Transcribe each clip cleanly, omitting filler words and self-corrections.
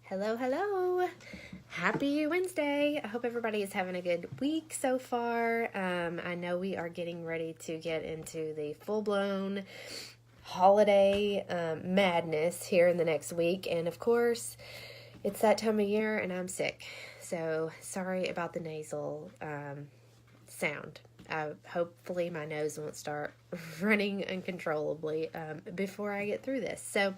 Hello, hello. Happy Wednesday. I hope everybody is having a good week so far. I know we are getting ready to get into the full-blown holiday madness here in the next week. And of course, it's that time of year and I'm sick. So sorry about the nasal sound. Hopefully my nose won't start running uncontrollably before I get through this. So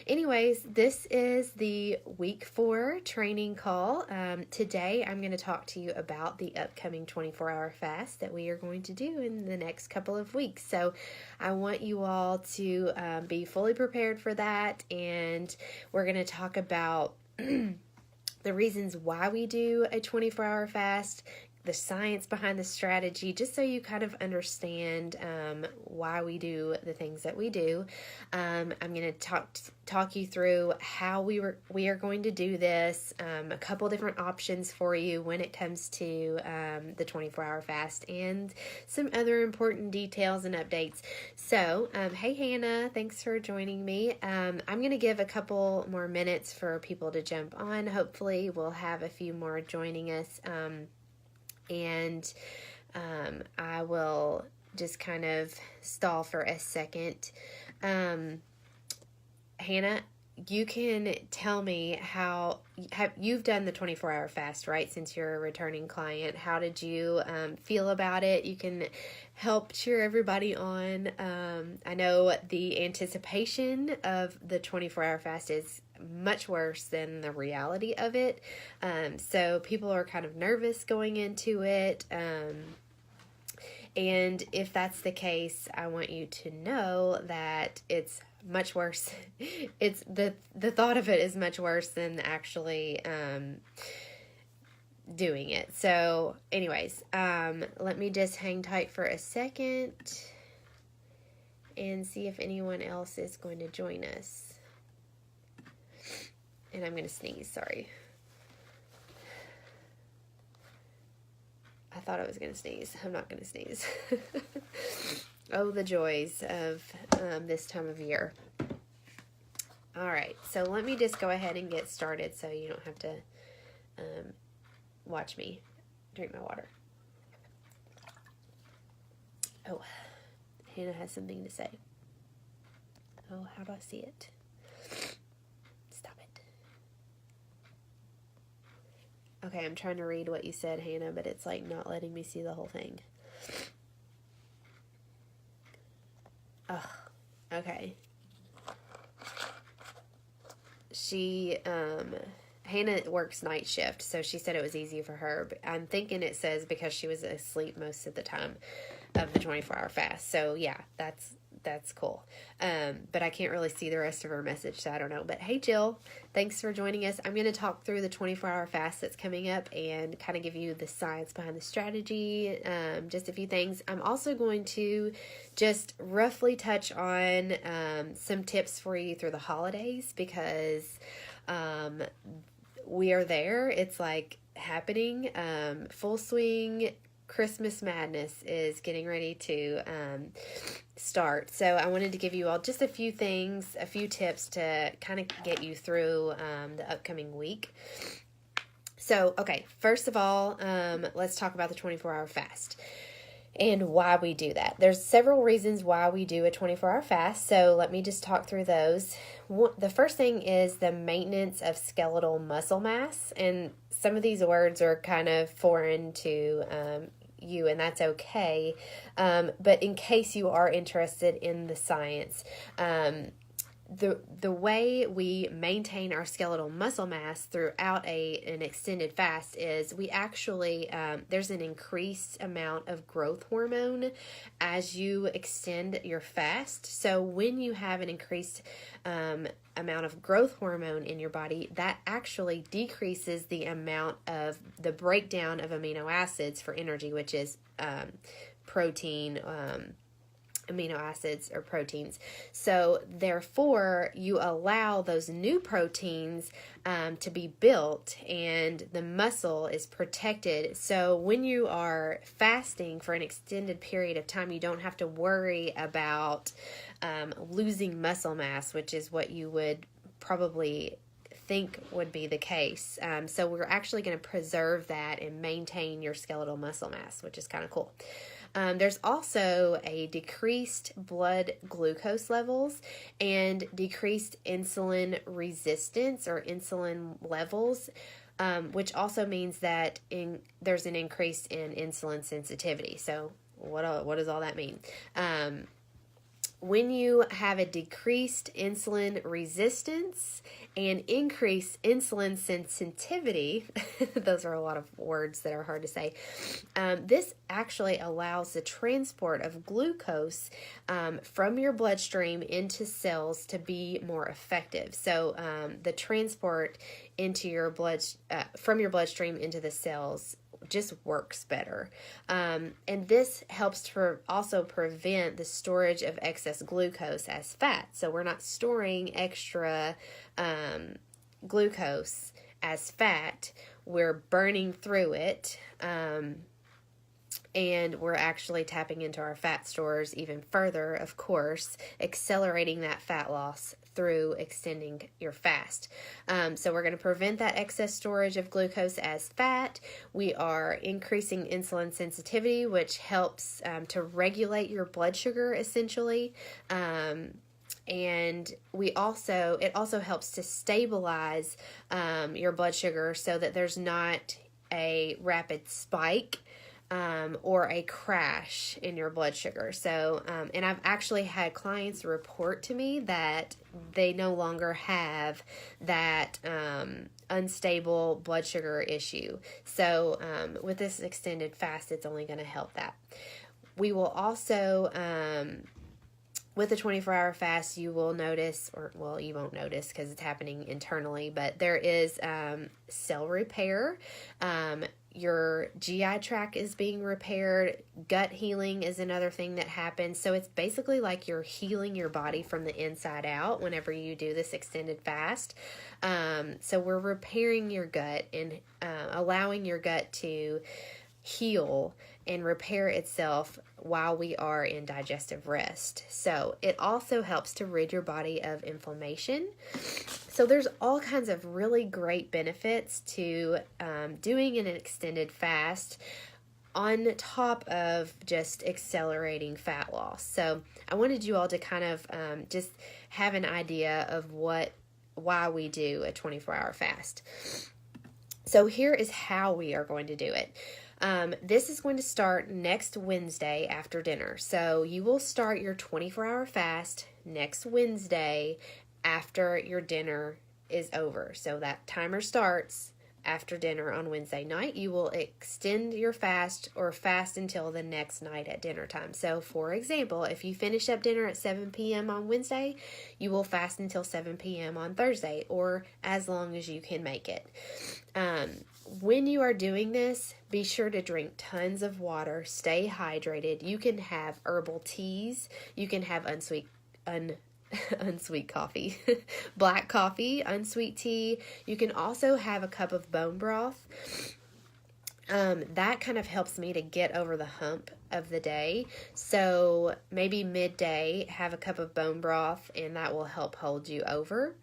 anyways, this is the week 4 training call. Today I'm going to talk to you about the upcoming 24-hour fast that we are going to do in the next couple of weeks. So I want you all to be fully prepared for that, and we're going to talk about the reasons why we do a 24-hour fast, the science behind the strategy, just so you kind of understand why we do the things that we do. I'm going to talk you through how we are going to do this, a couple different options for you when it comes to the 24-hour fast, and some other important details and updates. So, hey Hannah, thanks for joining me. I'm going to give a couple more minutes for people to jump on. Hopefully we'll have a few more joining us. And I will just kind of stall for a second. Hannah, you can tell me how you've done the 24-hour fast, right? Since you're a returning client, how did you feel about it? You can help cheer everybody on. I know the anticipation of the 24-hour fast is much worse than the reality of it. So people are kind of nervous going into it. And if that's the case, I want you to know that it's much worse. It's the thought of it is much worse than actually doing it. So anyways, let me just hang tight for a second and see if anyone else is going to join us. And I'm going to sneeze, sorry. I thought I was going to sneeze. I'm not going to sneeze. Oh, the joys of this time of year. All right, so let me just go ahead and get started so you don't have to watch me drink my water. Oh, Hannah has something to say. Oh, how do I see it? Okay, I'm trying to read what you said, Hannah, but it's like not letting me see the whole thing. Oh, okay. Hannah works night shift, so she said it was easy for her. But I'm thinking it says because she was asleep most of the time of the 24-hour fast. So yeah, that's cool. But I can't really see the rest of her message, so I don't know. But hey, Jill, thanks for joining us. I'm going to talk through the 24-hour fast that's coming up and kind of give you the science behind the strategy, just a few things. I'm also going to just roughly touch on some tips for you through the holidays, because we are there. It's like happening, full swing. Christmas madness is getting ready to start. So I wanted to give you all just a few things, a few tips to kind of get you through the upcoming week. So, okay, first of all, let's talk about the 24-hour fast and why we do that. There's several reasons why we do a 24-hour fast, so let me just talk through those. The first thing is the maintenance of skeletal muscle mass, and some of these words are kind of foreign to you, and that's okay, but in case you are interested in the science, the way we maintain our skeletal muscle mass throughout an extended fast is we actually, there's an increased amount of growth hormone as you extend your fast. So when you have an increased amount of growth hormone in your body, that actually decreases the amount of the breakdown of amino acids for energy, which is protein, amino acids or proteins. So therefore you allow those new proteins to be built, and the muscle is protected. So when you are fasting for an extended period of time, you don't have to worry about losing muscle mass, which is what you would probably think would be the case. So we're actually going to preserve that and maintain your skeletal muscle mass, which is kind of cool. There's also a decreased blood glucose levels and decreased insulin resistance or insulin levels, which also means that there's an increase in insulin sensitivity. So what does all that mean? When you have a decreased insulin resistance and increased insulin sensitivity, those are a lot of words that are hard to say, this actually allows the transport of glucose from your bloodstream into cells to be more effective. So the transport into your from your bloodstream into the cells just works better. And this helps to also prevent the storage of excess glucose as fat. So we're not storing extra glucose as fat. We're burning through it. And we're actually tapping into our fat stores even further, of course, accelerating that fat loss through extending your fast. So we're going to prevent that excess storage of glucose as fat. We are increasing insulin sensitivity, which helps to regulate your blood sugar, essentially. And it also helps to stabilize your blood sugar so that there's not a rapid spike or a crash in your blood sugar. So, and I've actually had clients report to me that they no longer have that unstable blood sugar issue. So, with this extended fast, it's only going to help that. We will also, with the 24-hour fast, you will notice, you won't notice because it's happening internally, but there is cell repair. Your GI tract is being repaired. Gut healing is another thing that happens. So it's basically like you're healing your body from the inside out whenever you do this extended fast. So we're repairing your gut and allowing your gut to heal and repair itself while we are in digestive rest. So it also helps to rid your body of inflammation. So there's all kinds of really great benefits to doing an extended fast on top of just accelerating fat loss. So I wanted you all to kind of just have an idea of why we do a 24-hour fast. So here is how we are going to do it. This is going to start next Wednesday after dinner. So you will start your 24-hour fast next Wednesday after your dinner is over. So that timer starts after dinner on Wednesday night. You will extend your fast or fast until the next night at dinner time. So for example, if you finish up dinner at 7 p.m. on Wednesday, you will fast until 7 p.m. on Thursday, or as long as you can make it. When you are doing this, be sure to drink tons of water, stay hydrated. You can have herbal teas, you can have unsweet coffee, black coffee, unsweet tea. You can also have a cup of bone broth. That kind of helps me to get over the hump of the day. So maybe midday, have a cup of bone broth, and that will help hold you over.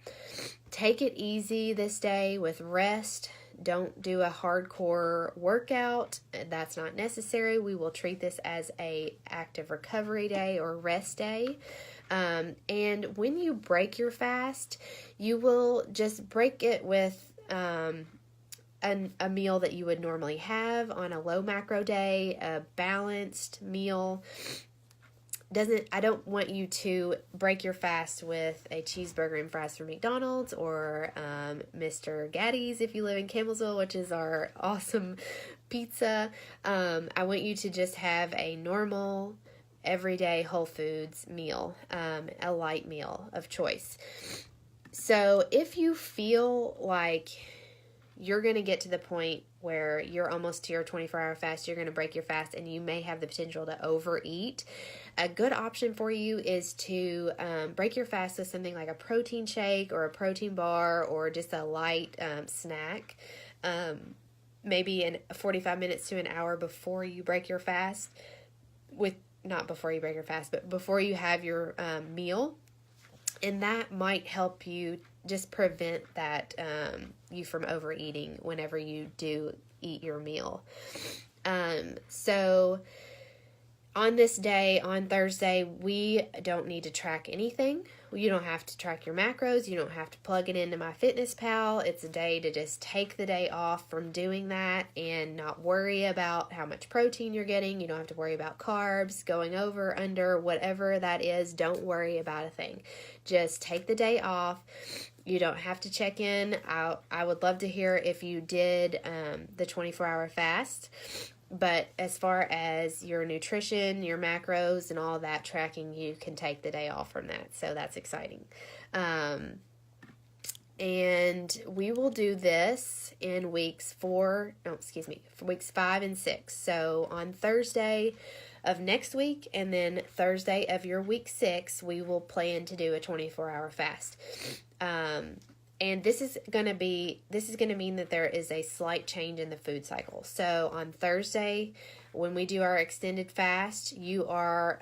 Take it easy this day with rest. Don't do a hardcore workout. That's not necessary. We will treat this as a active recovery day or rest day. And when you break your fast, you will just break it with a meal that you would normally have on a low macro day, a balanced meal. I don't want you to break your fast with a cheeseburger and fries from McDonald's or Mr. Gatti's if you live in Campbellsville, which is our awesome pizza. I want you to just have a normal, everyday Whole Foods meal, a light meal of choice. So if you feel like you're going to get to the point where you're almost to your 24-hour fast, you're going to break your fast, and you may have the potential to overeat, a good option for you is to break your fast with something like a protein shake or a protein bar or just a light snack, maybe in 45 minutes to an hour before you break your fast, not before you break your fast, but before you have your meal. And that might help you just prevent that you from overeating whenever you do eat your meal. So on this day, on Thursday, we don't need to track anything. You don't have to track your macros. You don't have to plug it into MyFitnessPal. It's a day to just take the day off from doing that and not worry about how much protein you're getting. You don't have to worry about carbs, going over, under, whatever that is. Don't worry about a thing. Just take the day off. You don't have to check in. I would love to hear if you did the 24-hour fast. But as far as your nutrition, your macros, and all that tracking, you can take the day off from that. So that's exciting. And we will do this in weeks 5 and 6. So on Thursday of next week and then Thursday of your week 6, we will plan to do a 24-hour fast. And this is going to mean that there is a slight change in the food cycle. So on Thursday, when we do our extended fast, you are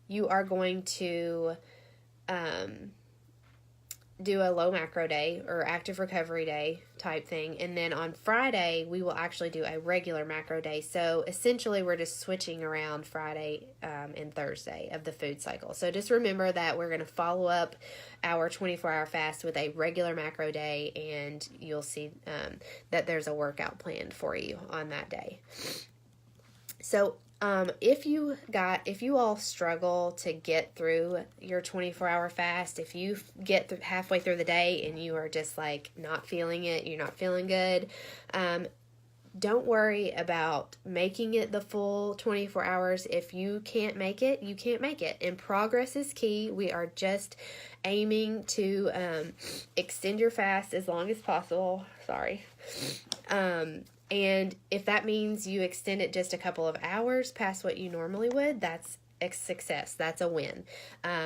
going to do a low macro day or active recovery day type thing. And then on Friday, we will actually do a regular macro day. So essentially, we're just switching around Friday and Thursday of the food cycle. So just remember that we're going to follow up our 24-hour fast with a regular macro day, and you'll see that there's a workout planned for you on that day. So if you all struggle to get through your 24-hour fast, if you get halfway through the day and you are just like not feeling it, you're not feeling good, don't worry about making it the full 24 hours. If you can't make it, you can't make it. And progress is key. We are just aiming to extend your fast as long as possible. Sorry. And if that means you extend it just a couple of hours past what you normally would, that's a success. That's a win.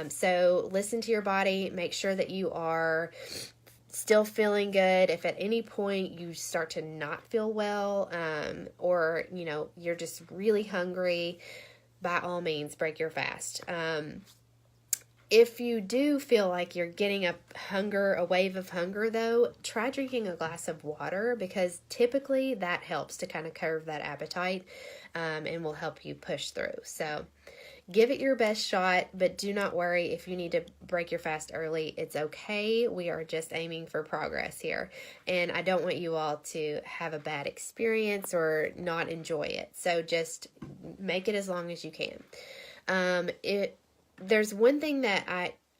So listen to your body. Make sure that you are still feeling good. If at any point you start to not feel well, or you're just really hungry, by all means break your fast. If you do feel like you're getting a wave of hunger though, try drinking a glass of water, because typically that helps to kind of curb that appetite and will help you push through. So give it your best shot, but do not worry if you need to break your fast early. It's okay. We are just aiming for progress here. And I don't want you all to have a bad experience or not enjoy it. So just make it as long as you can. There's one thing that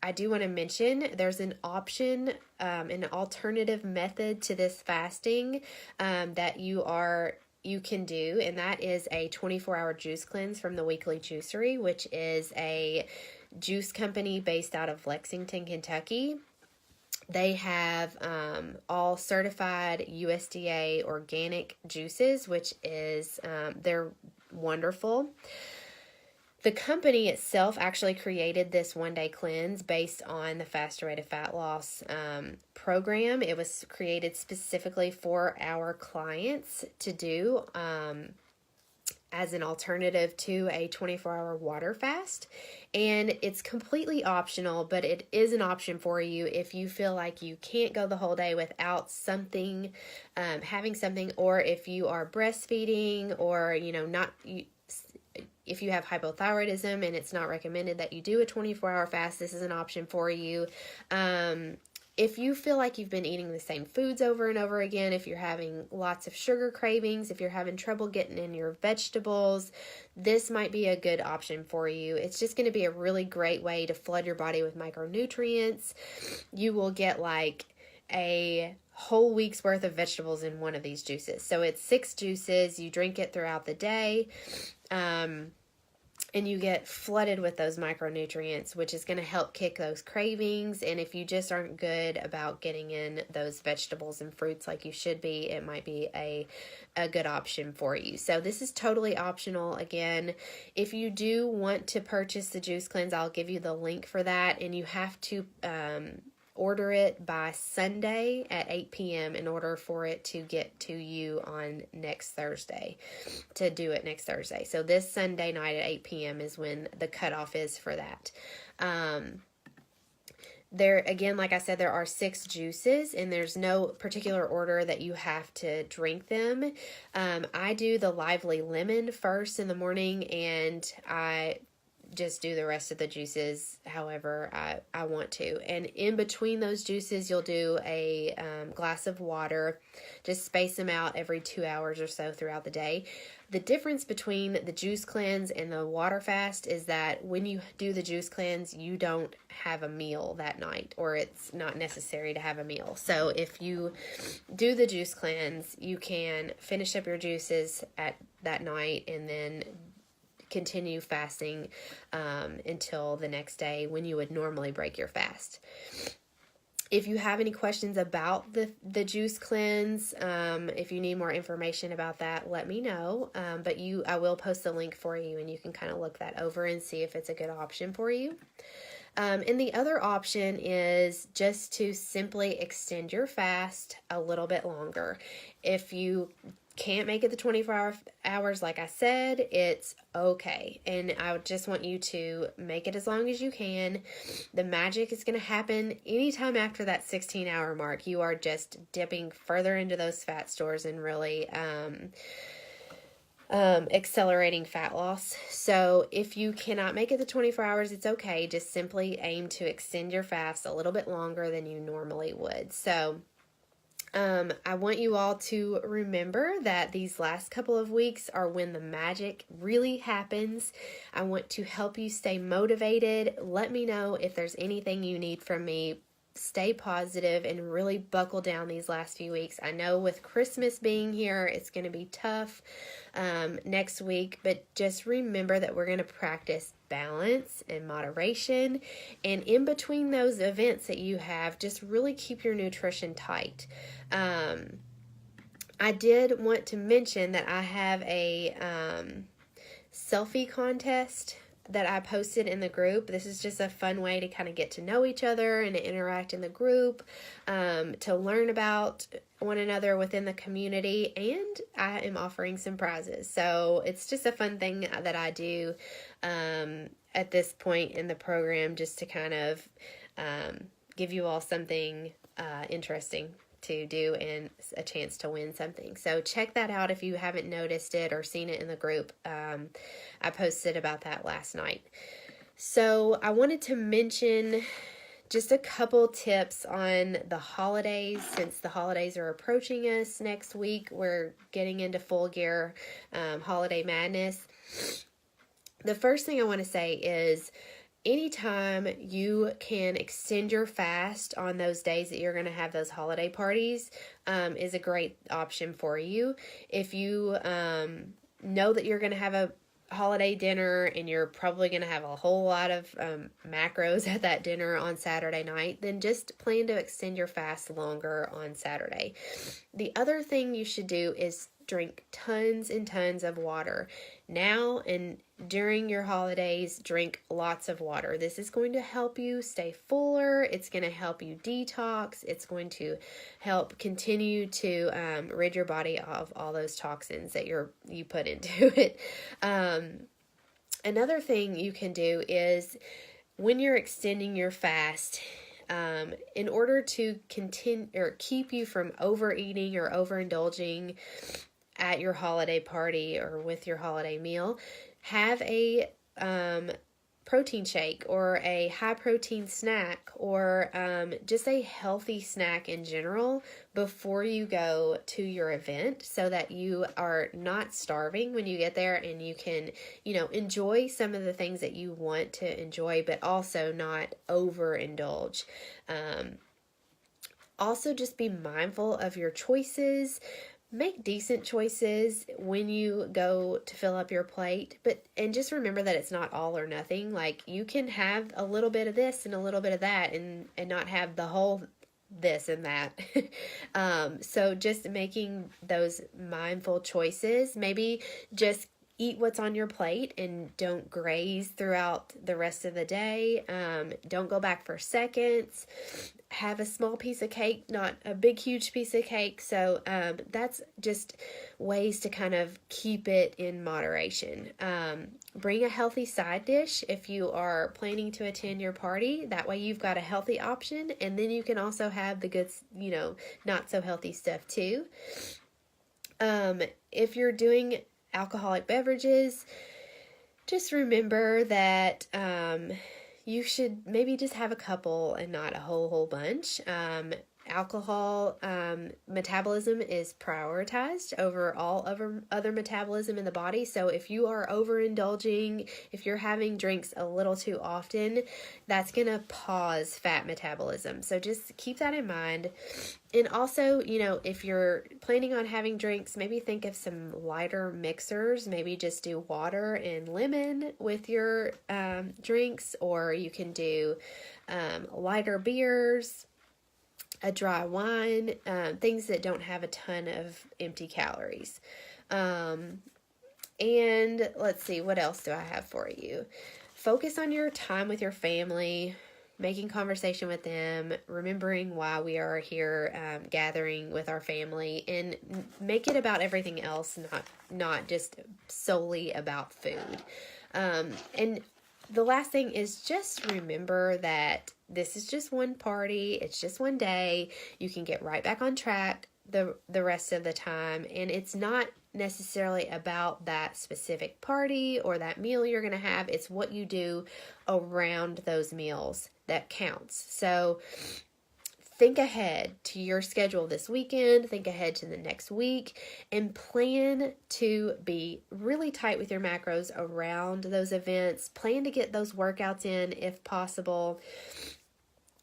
I do want to mention. There's an option, an alternative method to this fasting that you can do, and that is a 24-hour juice cleanse from the Weekly Juicery, which is a juice company based out of Lexington, Kentucky. They have all certified USDA organic juices, which is they're wonderful. The company itself actually created this one-day cleanse based on the Faster Way to Fat Loss program. It was created specifically for our clients to do as an alternative to a 24-hour water fast. And it's completely optional, but it is an option for you if you feel like you can't go the whole day without something, having something, or if you are breastfeeding, or, if you have hypothyroidism and it's not recommended that you do a 24-hour fast, this is an option for you. If you feel like you've been eating the same foods over and over again, if you're having lots of sugar cravings, if you're having trouble getting in your vegetables, this might be a good option for you. It's just going to be a really great way to flood your body with micronutrients. You will get like a whole week's worth of vegetables in one of these juices. So it's 6 juices. You drink it throughout the day. And you get flooded with those micronutrients, which is going to help kick those cravings. And if you just aren't good about getting in those vegetables and fruits like you should be, it might be a good option for you. So this is totally optional. Again, if you do want to purchase the juice cleanse, I'll give you the link for that. And you have to order it by Sunday at 8 p.m. in order for it to get to you on next Thursday, to do it next Thursday. So this Sunday night at 8 p.m. is when the cutoff is for that. There, again, like I said, there are 6 juices, and there's no particular order that you have to drink them. I do the Lively Lemon first in the morning, and I just do the rest of the juices however I want to. And in between those juices, you'll do a glass of water. Just space them out every 2 hours or so throughout the day. The difference between the juice cleanse and the water fast is that when you do the juice cleanse, you don't have a meal that night, or it's not necessary to have a meal. So if you do the juice cleanse, you can finish up your juices at that night and then continue fasting until the next day when you would normally break your fast. If you have any questions about the juice cleanse, if you need more information about that, let me know. But I will post the link for you, and you can kind of look that over and see if it's a good option for you. And the other option is just to simply extend your fast a little bit longer. If you can't make it the 24 hours, like I said, it's okay. And I just want you to make it as long as you can. The magic is going to happen anytime after that 16-hour mark. You are just dipping further into those fat stores and really accelerating fat loss. So if you cannot make it the 24 hours, it's okay. Just simply aim to extend your fast a little bit longer than you normally would. So I want you all to remember that these last couple of weeks are when the magic really happens. I want to help you stay motivated. Let me know if there's anything you need from me. Stay positive and really buckle down these last few weeks. I know with Christmas being here, it's going to be tough next week, but just remember that we're going to practice balance and moderation. And in between those events that you have, just really keep your nutrition tight. I did want to mention that I have a selfie contest that I posted in the group. This is just a fun way to kind of get to know each other and to interact in the group, to learn about one another within the community, and I am offering some prizes. So it's just a fun thing that I do at this point in the program, just to kind of give you all something interesting to do and a chance to win something. So check that out if you haven't noticed it or seen it in the group. I posted about that last night. So I wanted to mention just a couple tips on the holidays. Since the holidays are approaching us next week, we're getting into full gear holiday madness. The first thing I want to say is anytime you can extend your fast on those days that you're going to have those holiday parties is a great option for you. If you know that you're going to have a holiday dinner and you're probably going to have a whole lot of macros at that dinner on Saturday night, then just plan to extend your fast longer on Saturday. The other thing you should do is drink tons and tons of water. Now and during your holidays, drink lots of water. This is going to help you stay fuller. It's going to help you detox. It's going to help continue to rid your body of all those toxins that you put into it. Another thing you can do is when you're extending your fast, in order to continue or keep you from overeating or overindulging at your holiday party or with your holiday meal, have a protein shake or a high protein snack or just a healthy snack in general before you go to your event, so that you are not starving when you get there and you can, enjoy some of the things that you want to enjoy, but also not overindulge. Also, just be mindful of your choices. Make decent choices when you go to fill up your plate, and just remember that it's not all or nothing. Like, you can have a little bit of this and a little bit of that and not have the whole this and that. So just making those mindful choices, maybe just eat what's on your plate and don't graze throughout the rest of the day. Don't go back for seconds. Have a small piece of cake, not a big, huge piece of cake. So that's just ways to kind of keep it in moderation. Bring a healthy side dish if you are planning to attend your party. That way you've got a healthy option, and then you can also have the good, not so healthy stuff too. If you're doing alcoholic beverages, just remember that you should maybe just have a couple and not a whole bunch. Alcohol metabolism is prioritized over all other metabolism in the body. So if you are overindulging, if you're having drinks a little too often, that's going to pause fat metabolism. So just keep that in mind. And also, if you're planning on having drinks, maybe think of some lighter mixers. Maybe just do water and lemon with your drinks, or you can do lighter beers, a dry wine, things that don't have a ton of empty calories. And let's see, what else do I have for you? Focus on your time with your family, making conversation with them, remembering why we are here, gathering with our family, and make it about everything else, not just solely about food. And the last thing is just remember that this is just one party. It's just one day. You can get right back on track the rest of the time. And it's not necessarily about that specific party or that meal you're going to have. It's what you do around those meals that counts. So think ahead to your schedule this weekend, think ahead to the next week, and plan to be really tight with your macros around those events. Plan to get those workouts in if possible.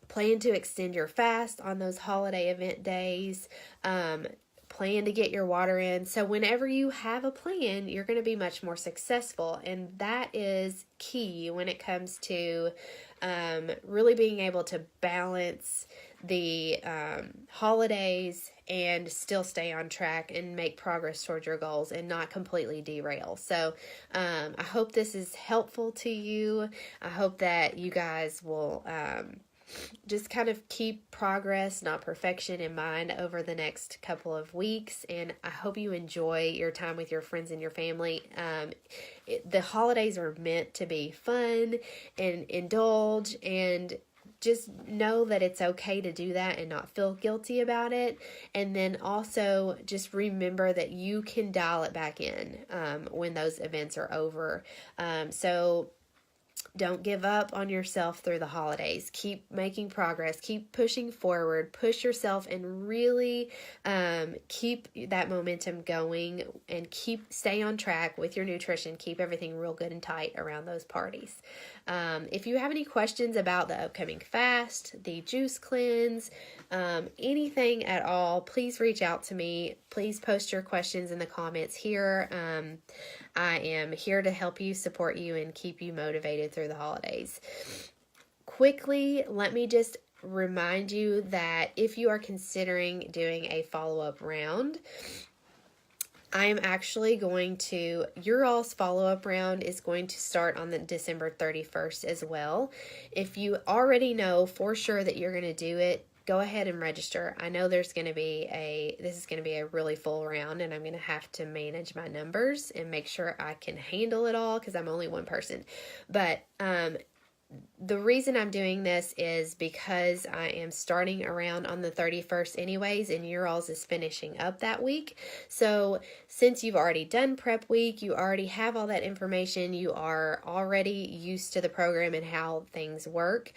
Plan to extend your fast on those holiday event days. Plan to get your water in. So whenever you have a plan, you're going to be much more successful. And that is key when it comes to really being able to balance the holidays and still stay on track and make progress towards your goals and not completely derail. So I hope this is helpful to you. I hope that you guys will just kind of keep progress, not perfection, in mind over the next couple of weeks. And I hope you enjoy your time with your friends and your family. The holidays are meant to be fun and indulge, and just know that it's okay to do that and not feel guilty about it. And then also just remember that you can dial it back in when those events are over. So don't give up on yourself through the holidays. Keep making progress. Keep pushing forward. Push yourself and really keep that momentum going, and stay on track with your nutrition. Keep everything real good and tight around those parties. If you have any questions about the upcoming fast, the juice cleanse, anything at all, please reach out to me. Please post your questions in the comments here. I am here to help you, support you, and keep you motivated through the holidays. Quickly, let me just remind you that if you are considering doing a follow-up round, I am actually your all's follow-up round is going to start on the December 31st as well. If you already know for sure that you're going to do it, go ahead and register. I know this is going to be a really full round, and I'm going to have to manage my numbers and make sure I can handle it all because I'm only one person. But the reason I'm doing this is because I am starting around on the 31st anyways, and your all's is finishing up that week. So since you've already done prep week, you already have all that information, you are already used to the program and how things work,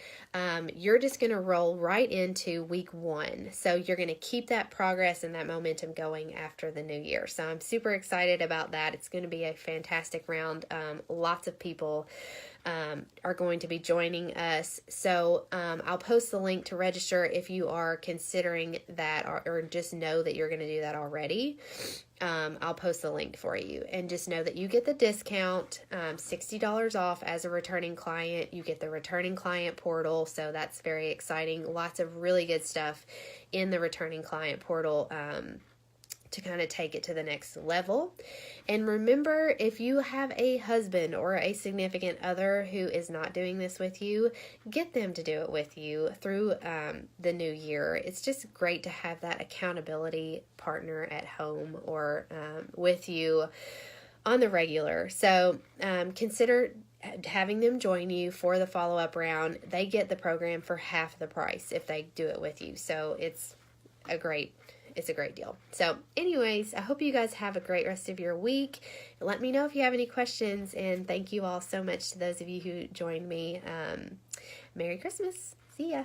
you're just going to roll right into week 1. So you're going to keep that progress and that momentum going after the new year. So I'm super excited about that. It's going to be a fantastic round. Lots of people are going to be joining us. So I'll post the link to register if you are considering that, or just know that you're going to do that already. I'll post the link for you, and just know that you get the discount, $60 off as a returning client. You get the returning client portal, so that's very exciting. Lots of really good stuff in the returning client portal to kind of take it to the next level. And remember, if you have a husband or a significant other who is not doing this with you, get them to do it with you through the new year. It's just great to have that accountability partner at home or with you on the regular. So consider having them join you for the follow-up round. They get the program for half the price if they do it with you. So it's a great deal. So anyways, I hope you guys have a great rest of your week. Let me know if you have any questions, and thank you all so much to those of you who joined me. Merry Christmas. See ya.